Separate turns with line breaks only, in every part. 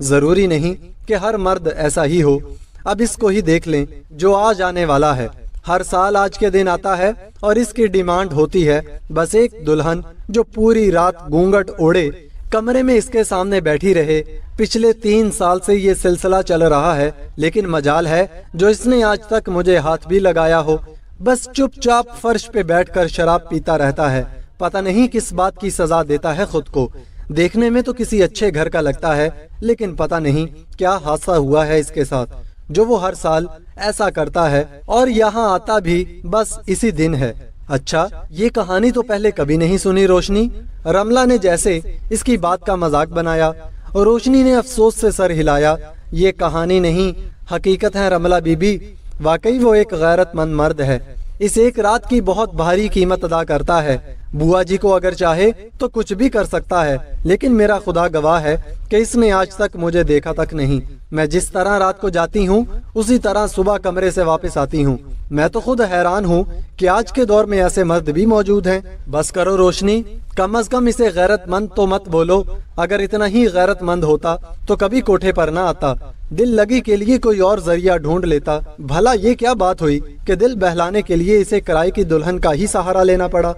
ضروری نہیں کہ ہر مرد ایسا ہی ہو۔ اب اس کو ہی دیکھ لیں جو آج آنے والا ہے۔ ہر سال آج کے دن آتا ہے اور اس کی ڈیمانڈ ہوتی ہے بس ایک دلہن جو پوری رات گھونگھٹ اوڑھے کمرے میں اس کے سامنے بیٹھی رہے۔ پچھلے 3 سال سے یہ سلسلہ چل رہا ہے، لیکن مجال ہے جو اس نے آج تک مجھے ہاتھ بھی لگایا ہو۔ بس چپ چاپ فرش پہ بیٹھ کر شراب پیتا رہتا ہے، پتہ نہیں کس بات کی سزا دیتا ہے خود کو۔ دیکھنے میں تو کسی اچھے گھر کا لگتا ہے، لیکن پتہ نہیں کیا حادثہ ہوا ہے اس کے ساتھ جو وہ ہر سال ایسا کرتا ہے اور یہاں آتا بھی بس اسی دن ہے۔ اچھا، یہ کہانی تو پہلے کبھی نہیں سنی روشنی۔ رملہ نے جیسے اس کی بات کا مذاق بنایا اور روشنی نے افسوس سے سر ہلایا۔ یہ کہانی نہیں، حقیقت ہے رملہ بی بی، واقعی وہ ایک غیرت مند مرد ہے۔ اس ایک رات کی بہت بھاری قیمت ادا کرتا ہے۔ بوا جی کو اگر چاہے تو کچھ بھی کر سکتا ہے، لیکن میرا خدا گواہ ہے کہ اس نے آج تک مجھے دیکھا تک نہیں۔ میں جس طرح رات کو جاتی ہوں اسی طرح صبح کمرے سے واپس آتی ہوں۔ میں تو خود حیران ہوں کہ آج کے دور میں ایسے مرد بھی موجود ہیں۔ بس کرو روشنی، کم از کم اسے غیرت مند تو مت بولو۔ اگر اتنا ہی غیرت مند ہوتا تو کبھی کوٹھے پر نہ آتا، دل لگی کے لیے کوئی اور ذریعہ ڈھونڈ لیتا۔ بھلا یہ کیا بات ہوئی کہ دل بہلانے کے لیے اسے کرائے کی دلہن کا ہی سہارا لینا پڑا؟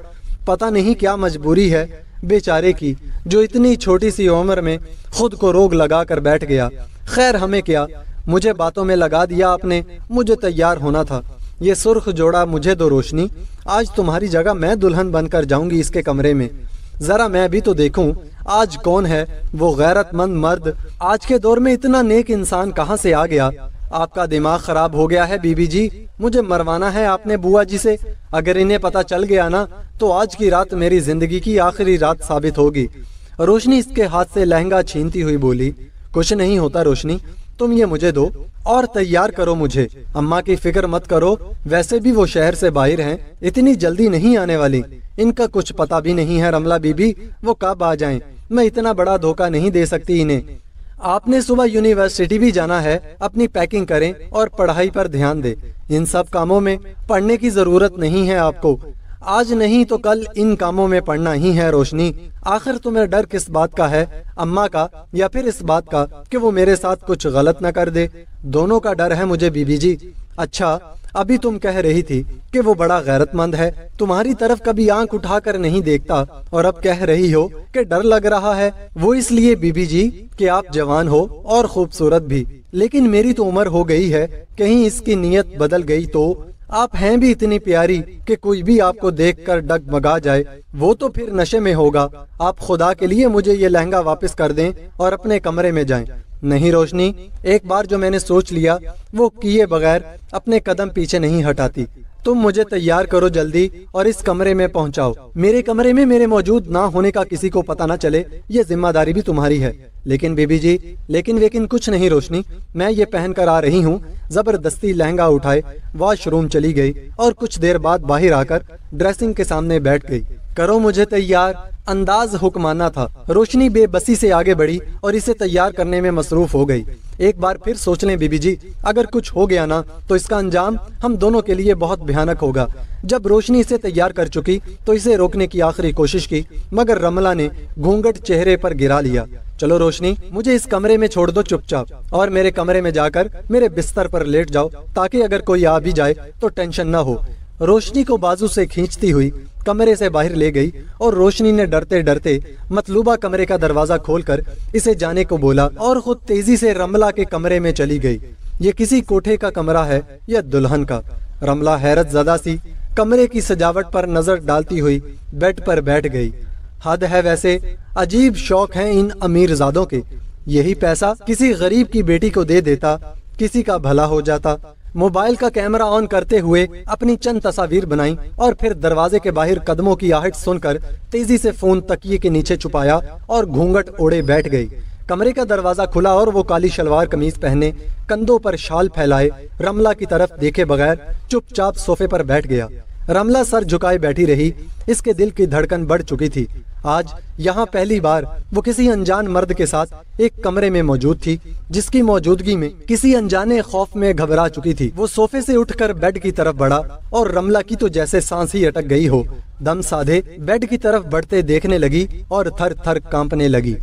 پتہ نہیں کیا مجبوری ہے بیچارے کی جو اتنی چھوٹی سی عمر میں خود کو روگ لگا کر بیٹھ گیا۔ خیر ہمیں کیا، مجھے باتوں میں لگا دیا آپ نے، مجھے تیار ہونا تھا۔ یہ سرخ جوڑا مجھے دو روشنی، آج تمہاری جگہ میں دلہن بن کر جاؤں گی اس کے کمرے میں۔ ذرا میں بھی تو دیکھوں آج کون ہے وہ غیرت مند مرد۔ آج کے دور میں اتنا نیک انسان کہاں سے آ گیا؟ آپ کا دماغ خراب ہو گیا ہے بی بی جی، مجھے مروانا ہے آپ نے بوا جی سے۔ اگر انہیں پتا چل گیا نا تو آج کی رات میری زندگی کی آخری رات ثابت ہوگی۔ روشنی اس کے ہاتھ سے لہنگا چھینتی ہوئی بولی، کچھ نہیں ہوتا روشنی، تم یہ مجھے دو اور تیار کرو مجھے۔ اماں کی فکر مت کرو، ویسے بھی وہ شہر سے باہر ہیں، اتنی جلدی نہیں آنے والی۔ ان کا کچھ پتہ بھی نہیں ہے رملہ بی بی، وہ کب آ جائیں، میں اتنا بڑا دھوکہ نہیں دے سکتی انہیں۔ آپ نے صبح یونیورسٹی بھی جانا ہے، اپنی پیکنگ کریں اور پڑھائی پر دھیان دیں۔ ان سب کاموں میں پڑھنے کی ضرورت نہیں ہے آپ کو، آج نہیں تو کل ان کاموں میں پڑھنا ہی ہے روشنی۔ آخر تمہیں ڈر کس بات کا ہے، اماں کا یا پھر اس بات کا کہ وہ میرے ساتھ کچھ غلط نہ کر دے؟ دونوں کا ڈر ہے مجھے بی بی جی۔ اچھا، ابھی تم کہہ رہی تھی کہ وہ بڑا غیرت مند ہے، تمہاری طرف کبھی آنکھ اٹھا کر نہیں دیکھتا، اور اب کہہ رہی ہو کہ ڈر لگ رہا ہے۔ وہ اس لیے بی بی جی کہ آپ جوان ہو اور خوبصورت بھی، لیکن میری تو عمر ہو گئی ہے، کہیں اس کی نیت بدل گئی تو؟ آپ ہیں بھی اتنی پیاری کہ کوئی بھی آپ کو دیکھ کر ڈگمگا جائے، وہ تو پھر نشے میں ہوگا۔ آپ خدا کے لیے مجھے یہ لہنگا واپس کر دیں اور اپنے کمرے میں جائیں۔ نہیں روشنی، ایک بار جو میں نے سوچ لیا وہ کیے بغیر اپنے قدم پیچھے نہیں ہٹاتی۔ تم مجھے تیار کرو جلدی اور اس کمرے میں پہنچاؤ۔ میرے کمرے میں میرے موجود نہ ہونے کا کسی کو پتہ نہ چلے، یہ ذمہ داری بھی تمہاری ہے۔ لیکن بی بی جی، لیکن کچھ نہیں روشنی، میں یہ پہن کر آ رہی ہوں۔ زبردستی لہنگا اٹھائے واش روم چلی گئی اور کچھ دیر بعد باہر آ کر ڈریسنگ کے سامنے بیٹھ گئی۔ کرو مجھے تیار، انداز حکمانہ تھا۔ روشنی بے بسی سے آگے بڑھی اور اسے تیار کرنے میں مصروف ہو گئی۔ ایک بار پھر سوچ لیں بی بی جی، اگر کچھ ہو گیا نا تو اس کا انجام ہم دونوں کے لیے بہت بھیانک ہوگا۔ جب روشنی اسے تیار کر چکی تو اسے روکنے کی آخری کوشش کی، مگر رملہ نے گھونگھٹ چہرے پر گرا لیا۔ چلو روشنی، مجھے اس کمرے میں چھوڑ دو چپ چاپ، اور میرے کمرے میں جا کر میرے بستر پر لیٹ جاؤ تاکہ اگر کوئی آ بھی جائے تو ٹینشن نہ ہو۔ روشنی کو بازو سے کھینچتی ہوئی کمرے سے باہر لے گئی اور روشنی نے ڈرتے ڈرتے مطلوبہ کمرے کا دروازہ کھول کر اسے جانے کو بولا اور خود تیزی سے رملہ کے کمرے میں چلی گئی۔ یہ کسی کوٹھے کا کمرہ ہے یا دلہن کا؟ رملہ حیرت زدہ سی کمرے کی سجاوٹ پر نظر ڈالتی ہوئی بیڈ پر بیٹھ گئی۔ حد ہے ویسے، عجیب شوق ہیں ان امیر زادوں کے۔ یہی پیسہ کسی غریب کی بیٹی کو دے دیتا، کسی کا بھلا ہو جاتا۔ موبائل کا کیمرہ آن کرتے ہوئے اپنی چند تصاویر بنائیں اور پھر دروازے کے باہر قدموں کی آہٹ سن کر تیزی سے فون تکیے کے نیچے چھپایا اور گھونگھٹ اوڑے بیٹھ گئی۔ کمرے کا دروازہ کھلا اور وہ کالی شلوار قمیض پہنے، کندھوں پر شال پھیلائے، رملہ کی طرف دیکھے بغیر چپ چاپ صوفے پر بیٹھ گیا۔ رملہ سر جھکائے بیٹھی رہی، اس کے دل کی دھڑکن بڑھ چکی تھی۔ آج یہاں پہلی بار وہ کسی انجان مرد کے ساتھ ایک کمرے میں موجود تھی، جس کی موجودگی میں کسی انجانے خوف میں گھبرا چکی تھی۔ وہ صوفے سے اٹھ کر بیڈ کی طرف بڑھا اور رملہ کی تو جیسے سانس ہی اٹک گئی ہو، دم سادھے بیڈ کی طرف بڑھتے دیکھنے لگی اور تھر تھر کانپنے لگی۔